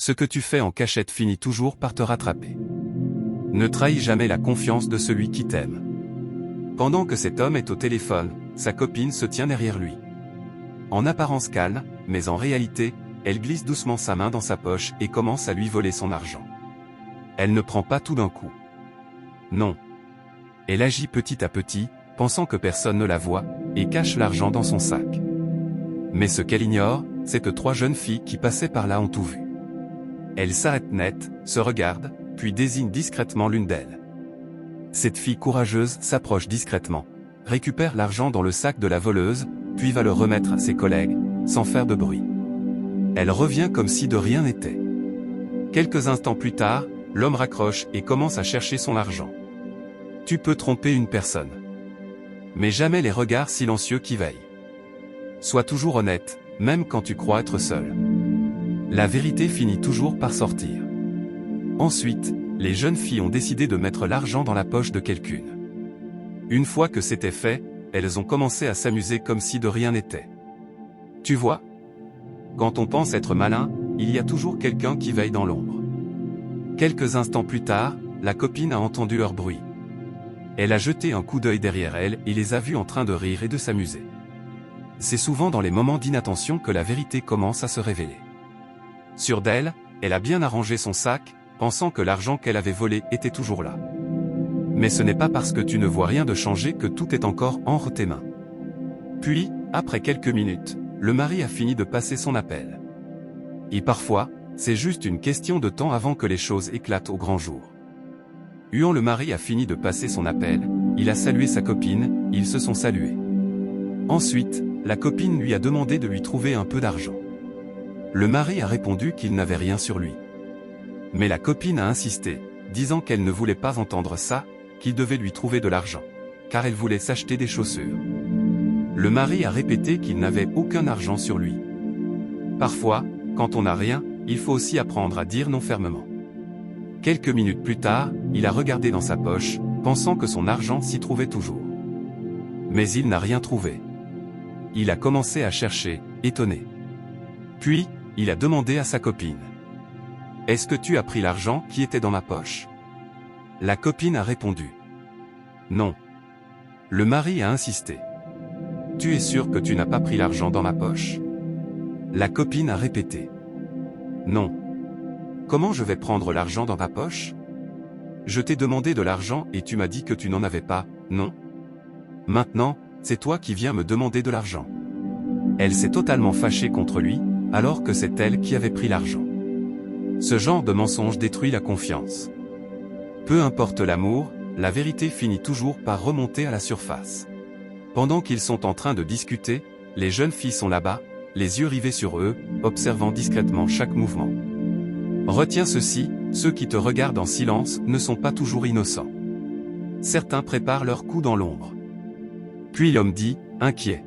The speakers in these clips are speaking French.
Ce que tu fais en cachette finit toujours par te rattraper. Ne trahis jamais la confiance de celui qui t'aime. Pendant que cet homme est au téléphone, sa copine se tient derrière lui. En apparence calme, mais en réalité, elle glisse doucement sa main dans sa poche et commence à lui voler son argent. Elle ne prend pas tout d'un coup. Non. Elle agit petit à petit, pensant que personne ne la voit, et cache l'argent dans son sac. Mais ce qu'elle ignore, c'est que 3 jeunes filles qui passaient par là ont tout vu. Elle s'arrête net, se regarde, puis désigne discrètement l'une d'elles. Cette fille courageuse s'approche discrètement, récupère l'argent dans le sac de la voleuse, puis va le remettre à ses collègues, sans faire de bruit. Elle revient comme si de rien n'était. Quelques instants plus tard, l'homme raccroche et commence à chercher son argent. Tu peux tromper une personne, mais jamais les regards silencieux qui veillent. Sois toujours honnête, même quand tu crois être seul. La vérité finit toujours par sortir. Ensuite, les jeunes filles ont décidé de mettre l'argent dans la poche de quelqu'une. Une fois que c'était fait, elles ont commencé à s'amuser comme si de rien n'était. Tu vois? Quand on pense être malin, il y a toujours quelqu'un qui veille dans l'ombre. Quelques instants plus tard, la copine a entendu leur bruit. Elle a jeté un coup d'œil derrière elle et les a vus en train de rire et de s'amuser. C'est souvent dans les moments d'inattention que la vérité commence à se révéler. Sûre d'elle, elle a bien arrangé son sac, pensant que l'argent qu'elle avait volé était toujours là. Mais ce n'est pas parce que tu ne vois rien de changer que tout est encore entre tes mains. Puis, après quelques minutes, le mari a fini de passer son appel. Et parfois, c'est juste une question de temps avant que les choses éclatent au grand jour. Huant le mari a fini de passer son appel, il a salué sa copine, ils se sont salués. Ensuite, la copine lui a demandé de lui trouver un peu d'argent. Le mari a répondu qu'il n'avait rien sur lui. Mais la copine a insisté, disant qu'elle ne voulait pas entendre ça, qu'il devait lui trouver de l'argent, car elle voulait s'acheter des chaussures. Le mari a répété qu'il n'avait aucun argent sur lui. Parfois, quand on n'a rien, il faut aussi apprendre à dire non fermement. Quelques minutes plus tard, il a regardé dans sa poche, pensant que son argent s'y trouvait toujours. Mais il n'a rien trouvé. Il a commencé à chercher, étonné. Puis, il a demandé à sa copine. « Est-ce que tu as pris l'argent qui était dans ma poche ?» La copine a répondu. « Non. » Le mari a insisté. « Tu es sûr que tu n'as pas pris l'argent dans ma poche ?» La copine a répété. « Non. Comment je vais prendre l'argent dans ta poche ? Je t'ai demandé de l'argent et tu m'as dit que tu n'en avais pas, non ? Maintenant, c'est toi qui viens me demander de l'argent. » Elle s'est totalement fâchée contre lui, alors que c'est elle qui avait pris l'argent. Ce genre de mensonge détruit la confiance. Peu importe l'amour, la vérité finit toujours par remonter à la surface. Pendant qu'ils sont en train de discuter, les jeunes filles sont là-bas, les yeux rivés sur eux, observant discrètement chaque mouvement. Retiens ceci, ceux qui te regardent en silence ne sont pas toujours innocents. Certains préparent leur coup dans l'ombre. Puis l'homme dit, inquiet.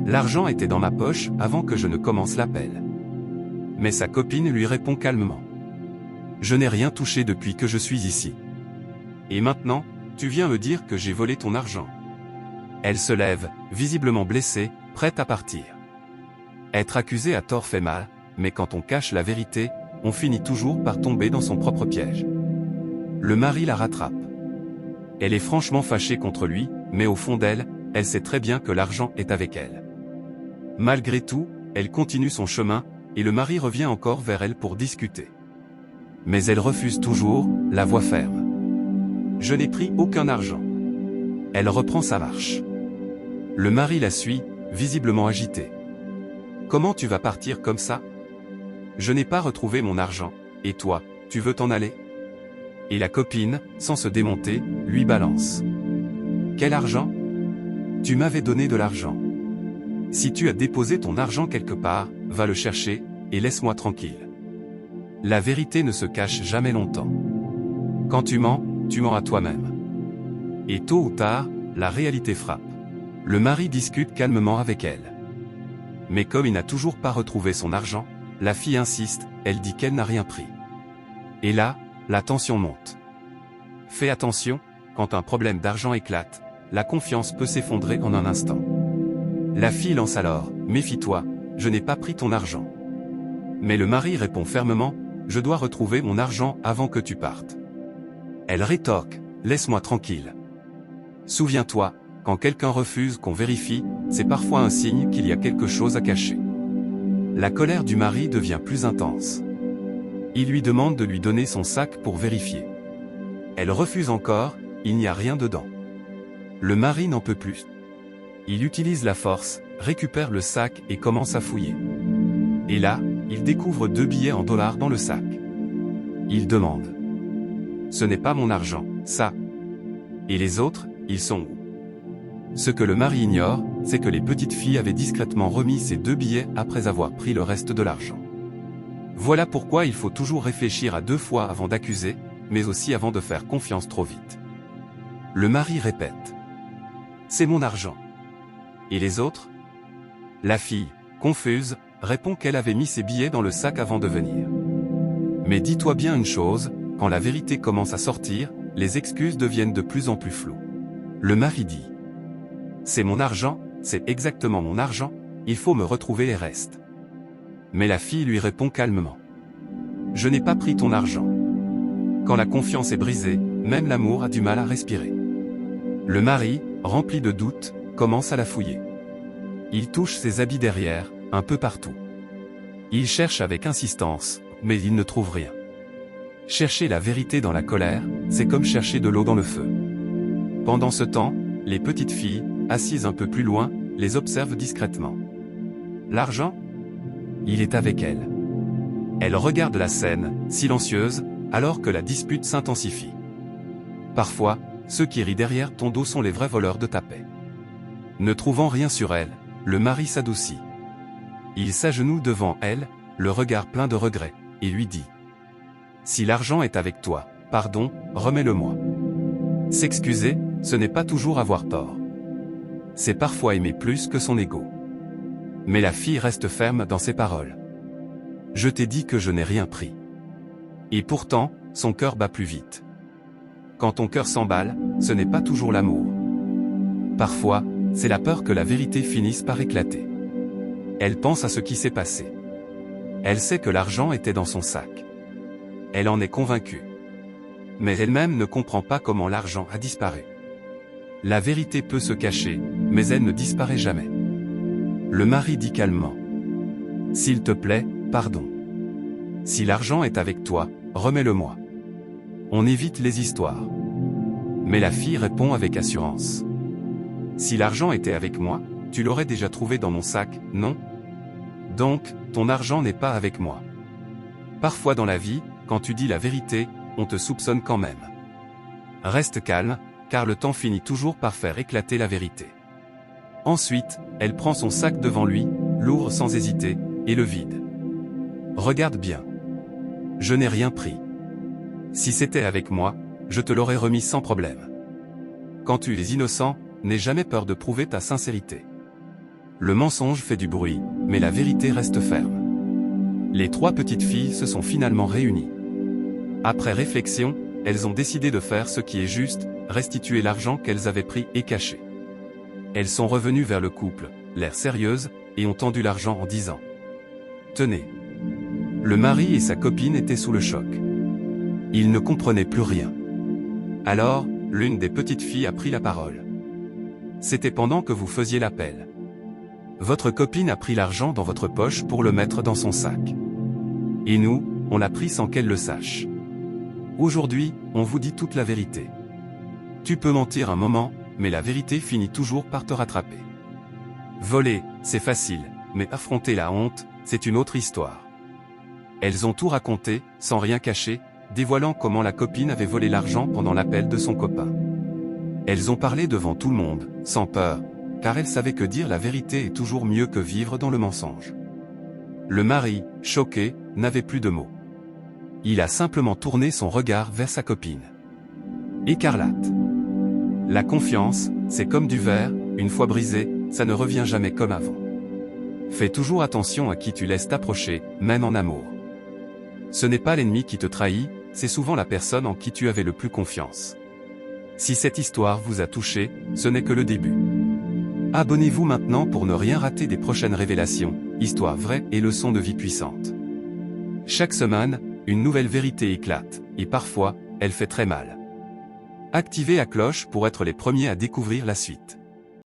L'argent était dans ma poche avant que je ne commence l'appel. Mais sa copine lui répond calmement. Je n'ai rien touché depuis que je suis ici. Et maintenant, tu viens me dire que j'ai volé ton argent. Elle se lève, visiblement blessée, prête à partir. Être accusé à tort fait mal, mais quand on cache la vérité, on finit toujours par tomber dans son propre piège. Le mari la rattrape. Elle est franchement fâchée contre lui, mais au fond d'elle, elle sait très bien que l'argent est avec elle. Malgré tout, elle continue son chemin, et le mari revient encore vers elle pour discuter. Mais elle refuse toujours, la voix ferme. Je n'ai pris aucun argent. Elle reprend sa marche. Le mari la suit, visiblement agité. Comment tu vas partir comme ça ? Je n'ai pas retrouvé mon argent, et toi, tu veux t'en aller ? Et la copine, sans se démonter, lui balance. Quel argent ? Tu m'avais donné de l'argent. Si tu as déposé ton argent quelque part, va le chercher, et laisse-moi tranquille. La vérité ne se cache jamais longtemps. Quand tu mens à toi-même. Et tôt ou tard, la réalité frappe. Le mari discute calmement avec elle. Mais comme il n'a toujours pas retrouvé son argent, la fille insiste, elle dit qu'elle n'a rien pris. Et là, la tension monte. Fais attention, quand un problème d'argent éclate, la confiance peut s'effondrer en un instant. La fille lance alors, méfie-toi, je n'ai pas pris ton argent. Mais le mari répond fermement, « Je dois retrouver mon argent avant que tu partes. » Elle rétorque, « Laisse-moi tranquille. » Souviens-toi, quand quelqu'un refuse qu'on vérifie, c'est parfois un signe qu'il y a quelque chose à cacher. La colère du mari devient plus intense. Il lui demande de lui donner son sac pour vérifier. Elle refuse encore, il n'y a rien dedans. Le mari n'en peut plus. Il utilise la force, récupère le sac et commence à fouiller. Et là, il découvre 2 billets en dollars dans le sac. Il demande. Ce n'est pas mon argent, ça. Et les autres, ils sont où? Ce que le mari ignore, c'est que les petites filles avaient discrètement remis ces 2 billets après avoir pris le reste de l'argent. Voilà pourquoi il faut toujours réfléchir à 2 fois avant d'accuser, mais aussi avant de faire confiance trop vite. Le mari répète. C'est mon argent. Et les autres? La fille, confuse, répond qu'elle avait mis ses billets dans le sac avant de venir. Mais dis-toi bien une chose, quand la vérité commence à sortir, les excuses deviennent de plus en plus floues. Le mari dit. C'est mon argent, c'est exactement mon argent, il faut me retrouver les restes. Mais la fille lui répond calmement. Je n'ai pas pris ton argent. Quand la confiance est brisée, même l'amour a du mal à respirer. Le mari, rempli de doutes, commence à la fouiller. Il touche ses habits derrière, un peu partout. Il cherche avec insistance, mais il ne trouve rien. Chercher la vérité dans la colère, c'est comme chercher de l'eau dans le feu. Pendant ce temps, les petites filles, assises un peu plus loin, les observent discrètement. L'argent? Il est avec elle. Elle regarde la scène, silencieuse, alors que la dispute s'intensifie. Parfois, ceux qui rient derrière ton dos sont les vrais voleurs de ta paix. Ne trouvant rien sur elle, le mari s'adoucit. Il s'agenouille devant elle, le regard plein de regret, et lui dit. Si l'argent est avec toi, pardon, remets-le-moi. S'excuser, ce n'est pas toujours avoir tort. C'est parfois aimer plus que son ego. Mais la fille reste ferme dans ses paroles. Je t'ai dit que je n'ai rien pris. Et pourtant, son cœur bat plus vite. Quand ton cœur s'emballe, ce n'est pas toujours l'amour. Parfois, c'est la peur que la vérité finisse par éclater. Elle pense à ce qui s'est passé. Elle sait que l'argent était dans son sac. Elle en est convaincue. Mais elle-même ne comprend pas comment l'argent a disparu. La vérité peut se cacher, mais elle ne disparaît jamais. Le mari dit calmement. S'il te plaît, pardon. Si l'argent est avec toi, remets-le-moi. On évite les histoires. Mais la fille répond avec assurance. Si l'argent était avec moi, tu l'aurais déjà trouvé dans mon sac, non? Donc, ton argent n'est pas avec moi. Parfois dans la vie, quand tu dis la vérité, on te soupçonne quand même. Reste calme, car le temps finit toujours par faire éclater la vérité. Ensuite, elle prend son sac devant lui, l'ouvre sans hésiter, et le vide. Regarde bien. Je n'ai rien pris. Si c'était avec moi, je te l'aurais remis sans problème. Quand tu es innocent, n'aie jamais peur de prouver ta sincérité. Le mensonge fait du bruit, mais la vérité reste ferme. Les 3 petites filles se sont finalement réunies. Après réflexion, elles ont décidé de faire ce qui est juste, restituer l'argent qu'elles avaient pris et caché. Elles sont revenues vers le couple, l'air sérieuses, et ont tendu l'argent en disant « Tenez ». Le mari et sa copine étaient sous le choc. Ils ne comprenaient plus rien. Alors, l'une des petites filles a pris la parole. C'était pendant que vous faisiez l'appel. Votre copine a pris l'argent dans votre poche pour le mettre dans son sac. Et nous, on l'a pris sans qu'elle le sache. Aujourd'hui, on vous dit toute la vérité. Tu peux mentir un moment, mais la vérité finit toujours par te rattraper. Voler, c'est facile, mais affronter la honte, c'est une autre histoire. Elles ont tout raconté, sans rien cacher, dévoilant comment la copine avait volé l'argent pendant l'appel de son copain. Elles ont parlé devant tout le monde, sans peur, car elles savaient que dire la vérité est toujours mieux que vivre dans le mensonge. Le mari, choqué, n'avait plus de mots. Il a simplement tourné son regard vers sa copine. Écarlate. La confiance, c'est comme du verre, une fois brisé, ça ne revient jamais comme avant. Fais toujours attention à qui tu laisses t'approcher, même en amour. Ce n'est pas l'ennemi qui te trahit, c'est souvent la personne en qui tu avais le plus confiance. Si cette histoire vous a touché, ce n'est que le début. Abonnez-vous maintenant pour ne rien rater des prochaines révélations, histoires vraies et leçons de vie puissantes. Chaque semaine, une nouvelle vérité éclate, et parfois, elle fait très mal. Activez la cloche pour être les premiers à découvrir la suite.